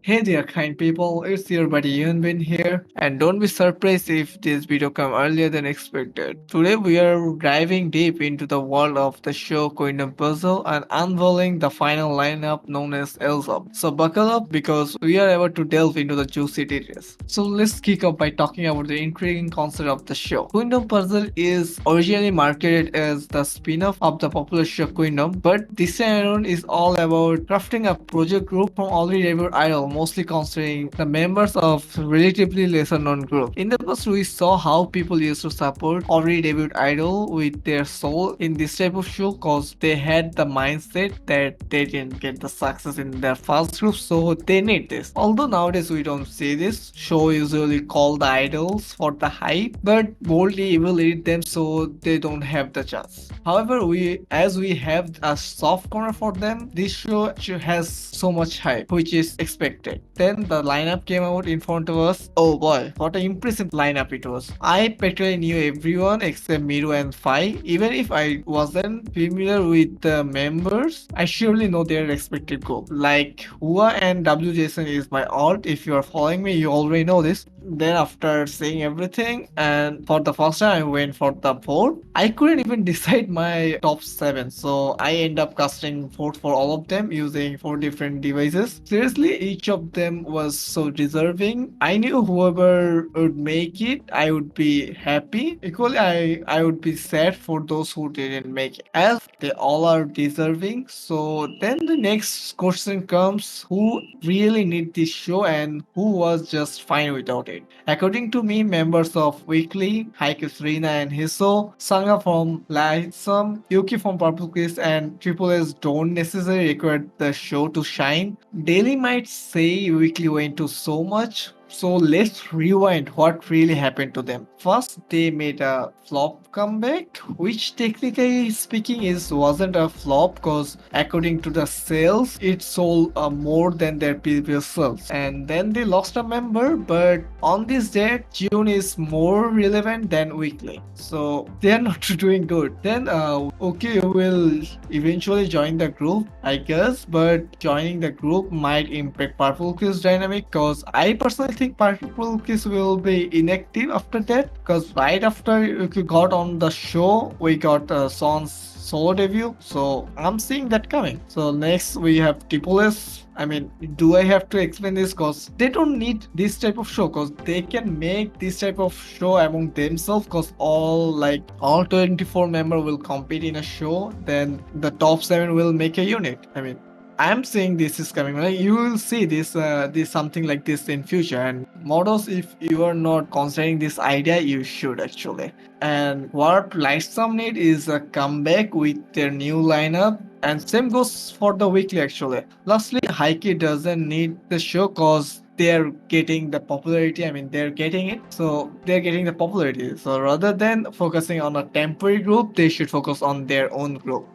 Hey there, kind people, it's your buddy Eunbin here, and don't be surprised if this video come earlier than expected. Today we are diving deep into the world of the show Queendom Puzzle and unveiling the final lineup known as Elzop. So buckle up because we are about to delve into the juicy details. So let's kick off by talking about the intriguing concept of the show. Queendom Puzzle is originally marketed as the spin-off of the popular show Queendom, but this time is all about crafting a project group from already debuted idol, mostly considering the members of relatively lesser known group. In the past, we saw how people used to support already debuted idol with their soul in this type of show cause they had the mindset that they didn't get the success in their first group, so they need this. Although nowadays we don't see this, show usually call the idols for the hype, but boldly evaluate them so they don't have the chance. However, we have a soft corner for them, this show has so much hype, which is expected. Then the lineup came out in front of us. Oh boy, what an impressive lineup it was. I practically knew everyone except Miru and Fai. Even if I wasn't familiar with the members, I surely know their respective group. Like Hua and WJSN is my alt. If you are following me, you already know this. Then after seeing everything, and for the first time I went for the vote, I couldn't even decide my top 7, so I end up casting vote for all of them using 4 different devices. Seriously, each of them was so deserving. I knew whoever would make it, I would be happy. Equally, I would be sad for those who didn't make it, as they all are deserving. So then the next question comes, who really need this show and who was just fine without it? According to me, members of Weekly, Haikyuu's Rina and Hiso, Sangha from Lightsome, Yuki from Purple Kiss, and Triple S don't necessarily require the show to shine. Daily might say Weekly went to so much, so let's rewind what really happened to them. First, they made a flop comeback, which technically speaking wasn't a flop because according to the sales, it sold more than their previous sales. And then they lost a member, but on this date, June is more relevant than Weekly, so they are not doing good. Then okay, will eventually join the group, I guess, but joining the group might impact Purple Kiss dynamic because I personally think Purple Kiss will be inactive after that because right after we got on the show, we got Son's solo debut, so I'm seeing that coming. So next we have Triple S. I mean, do I have to explain this? Cause they don't need this type of show, cause they can make this type of show among themselves. Cause all 24 members will compete in a show, then the top 7 will make a unit. I mean, I'm saying this is coming. Like, you will see this something like this in future. And models, if you are not considering this idea, you should actually. And what Lightsome need is a comeback with their new lineup. And same goes for the weekly actually. Lastly, Haikyuu doesn't need the show cause they're getting the popularity. I mean, they're getting it. So they're getting the popularity. So rather than focusing on a temporary group, they should focus on their own group.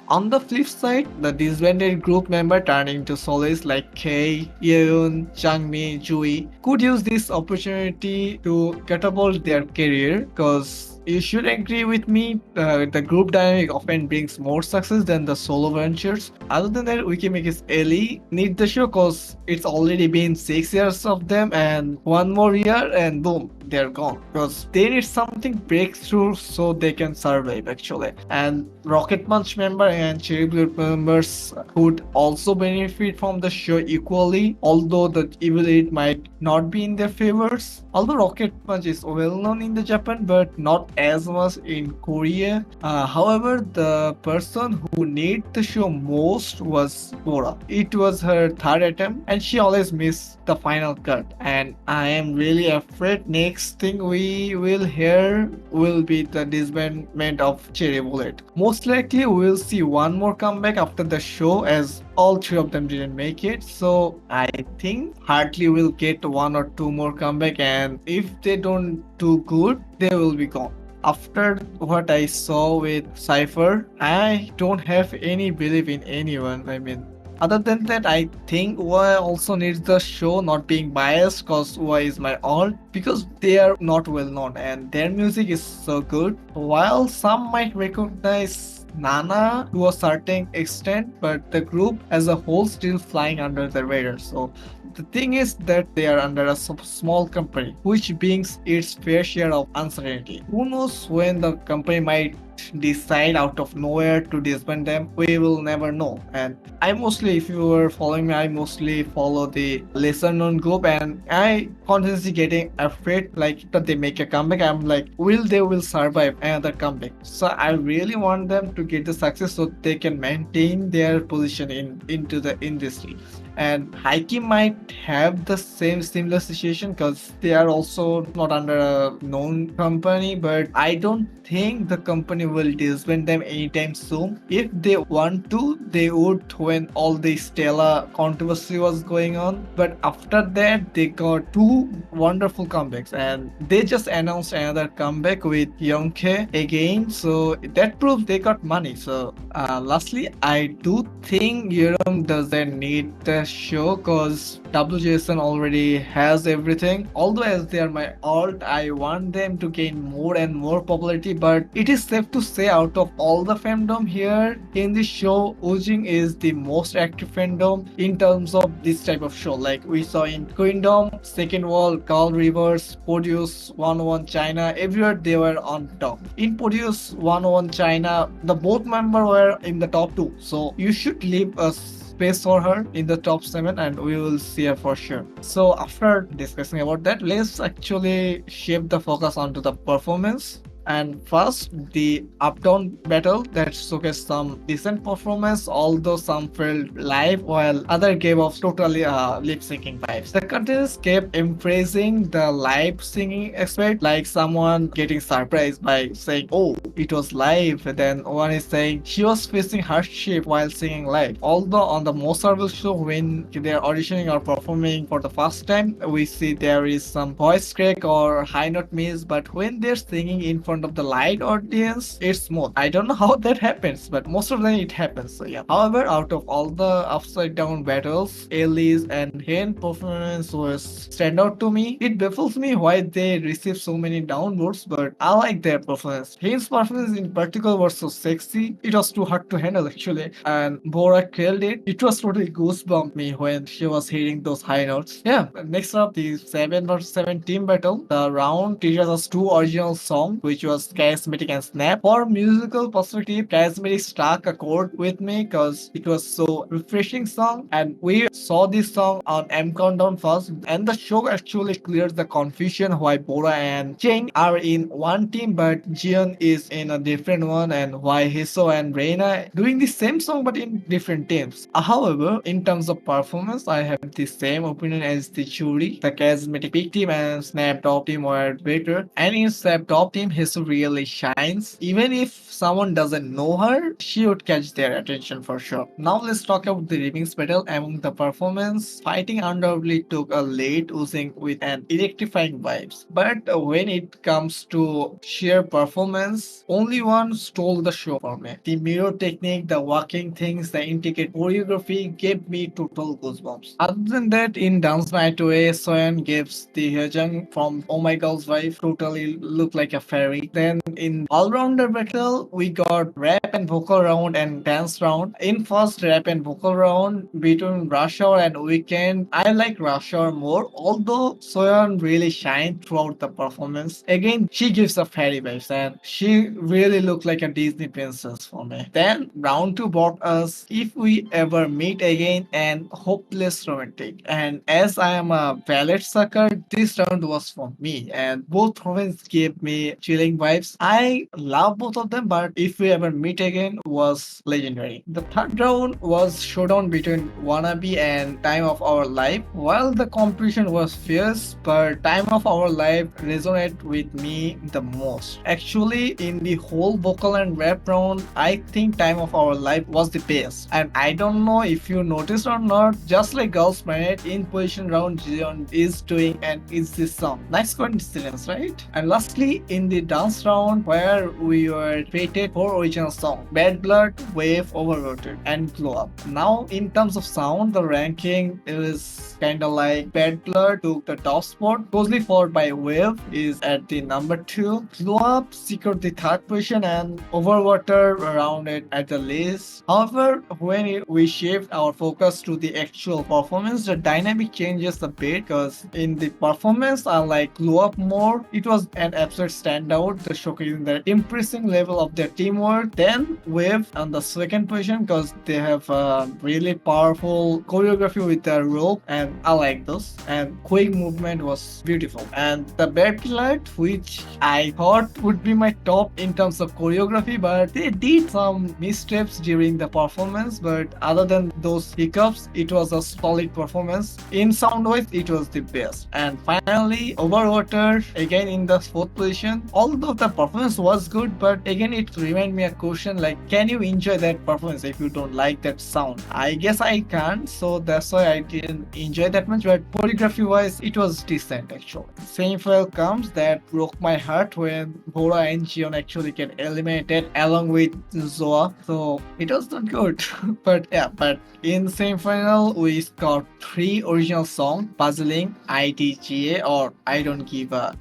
On the flip side, the disbanded group member turning into soloists like Kei, Yeon, Changmi, Jui could use this opportunity to catapult their career because you should agree with me, the group dynamic often brings more success than the solo ventures. Other than that, Wikimeki's Ellie need the show cause it's already been 6 years of them and one more year and boom, they're gone. Because they need something breakthrough so they can survive actually. And Rocket Punch member and Cherry Blue members would also benefit from the show equally, although the evil eight might not be in their favors. Although Rocket Punch is well known in the Japan but not as much in Korea. However, the person who needed the show most was Bora. It was her third attempt and she always missed the final cut. And I am really afraid next thing we will hear will be the disbandment of Cherry Bullet. Most likely we will see one more comeback after the show as all 3 of them didn't make it. So I think Hartley will get 1 or 2 more comeback and if they don't do good, they will be gone. After what I saw with Cypher, I don't have any belief in anyone. I mean, other than that, I think Ua also needs the show, not being biased cause Ua is my alt, because they are not well known and their music is so good. While some might recognize Nana to a certain extent, but the group as a whole still flying under the radar. So the thing is that they are under a small company, which brings its fair share of uncertainty. Who knows when the company might decide out of nowhere to disband them? We will never know. And I mostly, if you were following me, I mostly follow the lesser known group, and I constantly getting afraid like that they make a comeback. I'm like, will they will survive another comeback? So I really want them to get the success so they can maintain their position into the industry. And Heike might have the same similar situation because they are also not under a known company, but I don't think the company will disband them anytime soon. If they want to, they would when all the Stella controversy was going on. But after that, they got two wonderful comebacks, and they just announced another comeback with Youngke again. So that proves they got money. So lastly, I do think Yerum doesn't need the show because WJSN already has everything. Although as they are my alt, I want them to gain more and more popularity. But it is safe to say out of all the fandom here in this show, Ujing is the most active fandom in terms of this type of show. Like we saw in Queendom, Second World, Carl Rivers, Produce 101 China, everywhere they were on top. In Produce 101 China, the both members were in the top 2. So you should leave a space for her in the top 7 and we will see her for sure. So after discussing about that, let's actually shift the focus onto the performance. And first, the up-down battle that showcased some decent performance, although some felt live while other gave off totally lip-syncing vibes. The contestants kept embracing the live singing aspect, like someone getting surprised by saying, "Oh, it was live." Then one is saying she was facing hardship while singing live. Although on the most servile show, when they're auditioning or performing for the first time, we see there is some voice crack or high note miss, but when they're singing in front of the live audience, it's smooth. I don't know how that happens, but most of the time it happens. So yeah. However, out of all the upside down battles, Ellie's and Hen performance was stand out to me. It baffles me why they received so many downvotes, but I like their performance. Hen's performance in particular was so sexy. It was too hard to handle actually, and Bora killed it. It was totally goosebump me when she was hitting those high notes. Yeah. Next up, the 7 vs 7 team battle. The round teaches us two original songs, which was Charismatic and Snap. For musical perspective, Charismatic struck a chord with me because it was so refreshing song, and we saw this song on M Countdown first, and the show actually clears the confusion why Bora and Cheng are in one team but Jiyeon is in a different one, and why Hiso and Reina doing the same song but in different teams. However, in terms of performance, I have the same opinion as the jury. The Charismatic Big Team and Snap Top Team were better, and in Snap Top Team, Hiso really shines. Even if someone doesn't know her, she would catch their attention for sure. Now let's talk about the remix battle. Among the performance, fighting undoubtedly took a lead, oozing with an electrifying vibes. But when it comes to sheer performance, only one stole the show for me. The mirror technique, the walking things, the intricate choreography gave me total goosebumps. Other than that, in Dance Night Away, Soyeon gives the Hyejang from Oh My Girl's Wife totally look like a fairy. Then in all-rounder battle, we got rap and vocal round and dance round. In first rap and vocal round between Rush Hour and Weekend, I like Rush Hour more, although Soyeon really shined throughout the performance. Again, she gives a fairy vibes and she really looked like a Disney princess for me. Then round 2 brought us If We Ever Meet Again and Hopeless Romantic. And as I am a ballad sucker, this round was for me, and both performances gave me chilling vibes. I love both of them, but If We Ever Meet Again was legendary. The third round was showdown between Wannabe and Time of Our Life. While the competition was fierce, but Time of Our Life resonated with me the most. Actually, in the whole vocal and rap round, I think Time of Our Life was the best. And I don't know if you noticed or not, just like Girls Planet, in position round, Jiyeon is doing an Itzy song. Nice coincidence, right? And lastly, in the dance round, where we were rated for original song, Bad Blood, Wave, Overrated, and Glow Up. Now, in terms of sound, the ranking is kind of like Bad Blood took the top spot, closely followed by Wave is at the number 2. Glow Up secured the third position and Overwater rounded at the list. However, when we shift our focus to the actual performance, the dynamic changes a bit because in the performance, I like Glow Up more. It was an absolute standout, the showcasing the impressive level of their teamwork. Then Wave on the second position because they have a really powerful choreography with their rope, and I like those. And quick movement was beautiful. And the Bad Light, which I thought would be my top in terms of choreography, but they did some missteps during the performance. But other than those hiccups, it was a solid performance. In sound wise, it was the best. And finally, Overwater again in the fourth position. Although the performance was good, but again it reminded me a question like, can you enjoy that performance if you don't like that sound? I guess I can't, so that's why I didn't enjoy that much. But choreography wise, it was decent actually. Same file comes that broke my heart when Bora and Jion actually get eliminated along with Zoa. So it was not good. But yeah, but in semi-final we scored 3 original songs: Puzzling, IDGA or I Don't Give a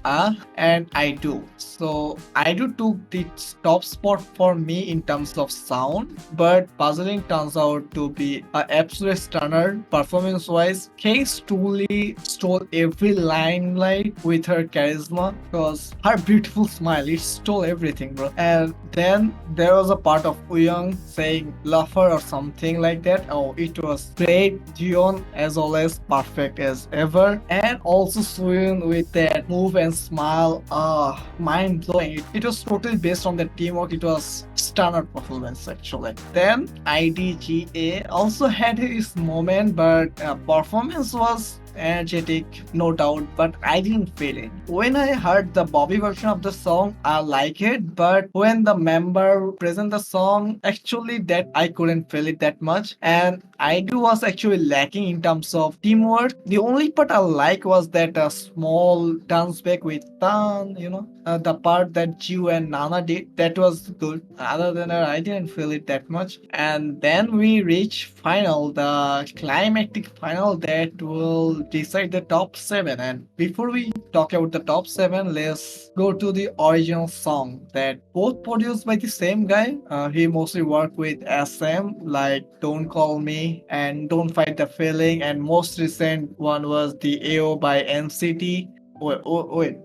and I Do. So I Do took the top spot for me in terms of sound, but Puzzling turns out to be an absolute stunner performance wise. Case truly stole every limelight with her charisma because her beautiful smile, it stole everything, bro. And then there was a part of Uyang saying love her or something like that. Oh, it was great. Jion as always perfect as ever, and also Soon with that move and smile, mind blowing. It was totally based on the teamwork. It was stunner performance actually. Then IDGA also had his moment, but performance was energetic, no doubt, but I didn't feel it. When I heard the Bobby version of the song, I like it, but when the member present the song, actually that I couldn't feel it that much. And I do was actually lacking in terms of teamwork. The only part I like was that small dance back with Tan, the part that Ju and Nana did, that was good. Other than that, I didn't feel it that much. And then we reach final, the climactic final that will decide the top 7. And before we talk about the top 7, let's go to the original song that both produced by the same guy. He mostly worked with SM like Don't Call Me and Don't Fight the Feeling, and most recent one was the AO by NCT. Wait,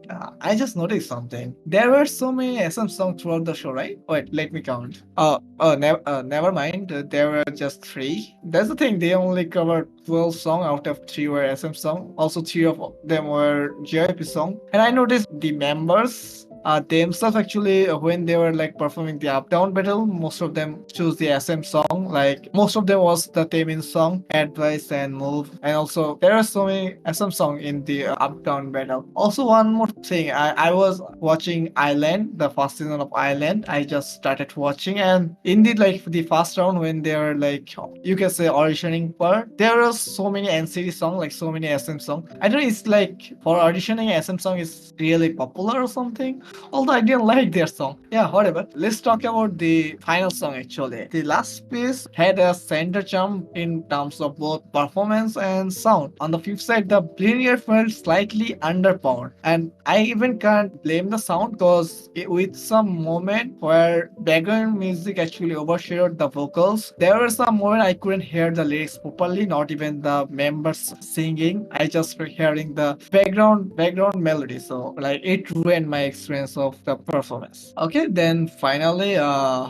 I just noticed something. There were so many SM songs throughout the show, right? Wait, let me count. Never mind. There were just 3. That's the thing. They only covered 12 songs out of 3 were SM song. Also, 3 of them were JYP song. And I noticed the members themselves actually when they were like performing the up down battle, most of them choose the SM song. Like most of them was the Taemin song, Advice and Move, and also there are so many SM song in the up down battle. Also one more thing, I was watching Island, the first season of Island. I just started watching, and indeed like the first round when they were like, you can say auditioning part, there are so many NCT song, like so many SM song. I don't know, it's like for auditioning SM song is really popular or something. Although I didn't like their song. Yeah, whatever. Let's talk about the final song actually. The last piece had a center jump in terms of both performance and sound. On the flip side, the linear felt slightly underpowered. And I even can't blame the sound because with some moment where background music actually overshadowed the vocals, there were some moment I couldn't hear the lyrics properly, not even the members singing. I just were hearing the background melody. So like it ruined my experience of the performance. Okay, then finally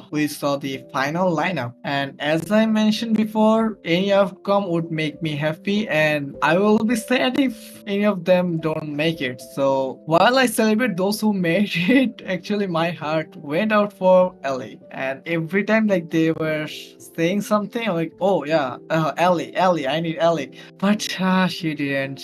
we saw the final lineup, and as I mentioned before, any outcome would make me happy, and I will be sad if any of them don't make it. So while I celebrate those who made it, actually my heart went out for Ellie, and every time like they were saying something, I'm like, oh yeah, Ellie, I need Ellie, but she didn't.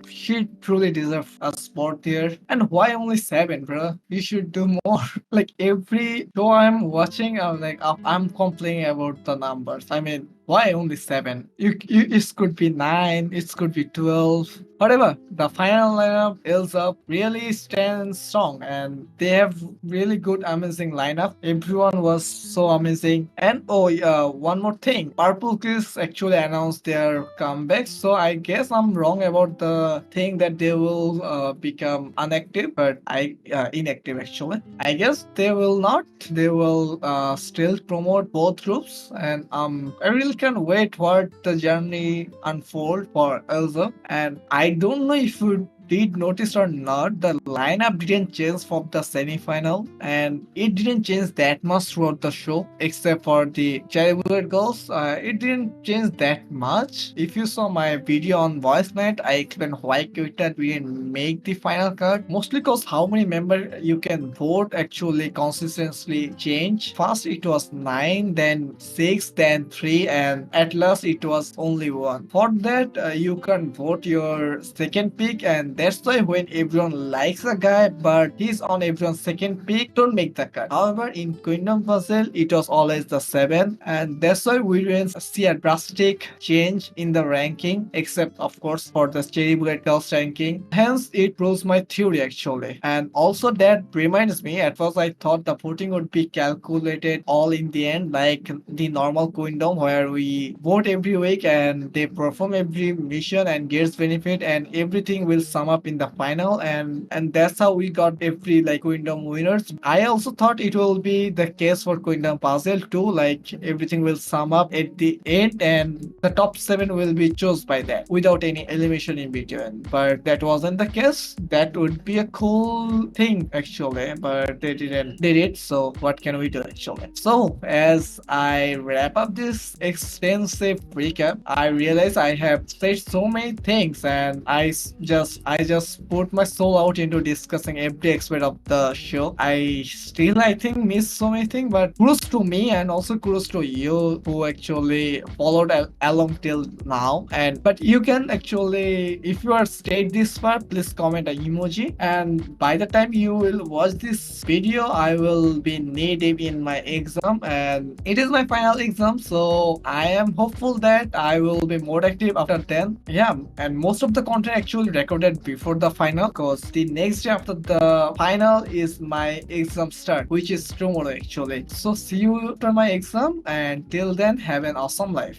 She truly deserves a spot here. And why only 7, bro? You should do more. Like every show I'm watching, I'm like, I'm complaining about the numbers. I mean, why only 7? It could be 9, it could be 12. However, the final lineup is up really stands strong and they have really good amazing lineup. Everyone was so amazing. And oh yeah, one more thing. Purple Kiss actually announced their comeback. So I guess I'm wrong about the thing that they will become inactive, but I inactive actually. I guess they will not. They will still promote both groups, and I really can't wait what the journey unfold for Elsa. And I don't know if you did notice or not, the lineup didn't change from the semi-final, and it didn't change that much throughout the show, except for the Cherry Bullet Girls. It didn't change that much. If you saw my video on Voice Night, I explained why Twitter didn't make the final cut. Mostly because how many members you can vote actually consistently change. First it was 9, then 6, then 3, and at last it was only 1. For that, you can vote your second pick, and that's why when everyone likes a guy but he's on everyone's second pick, don't make the cut. However, in Queendom Puzzle, it was always the 7, and that's why we didn't see a drastic change in the ranking, except of course for the Cherry Bullet Girls ranking. Hence, it proves my theory actually. And also that reminds me, at first I thought the voting would be calculated all in the end, like the normal Queendom where we vote every week and they perform every mission and gets benefit and everything will sum up in the final, and that's how we got every like Queendom winners. I also thought it will be the case for Queendom Puzzle too, like everything will sum up at the end and the top 7 will be chosen by that without any elimination in between. But that wasn't the case. That would be a cool thing actually, but they didn't did it, so what can we do actually? So as I wrap up this extensive recap, I realize I have said so many things and I just put my soul out into discussing every aspect of the show. I think miss so many things, but kudos to me and also kudos to you who actually followed along till now. And but you can actually, if you are stayed this far, please comment an emoji. And by the time you will watch this video, I will be knee deep in my exam, and it is my final exam. So I am hopeful that I will be more active after then. Yeah, and most of the content actually recorded before the final, because the next day after the final is my exam start, which is tomorrow actually. So see you after my exam, and till then have an awesome life.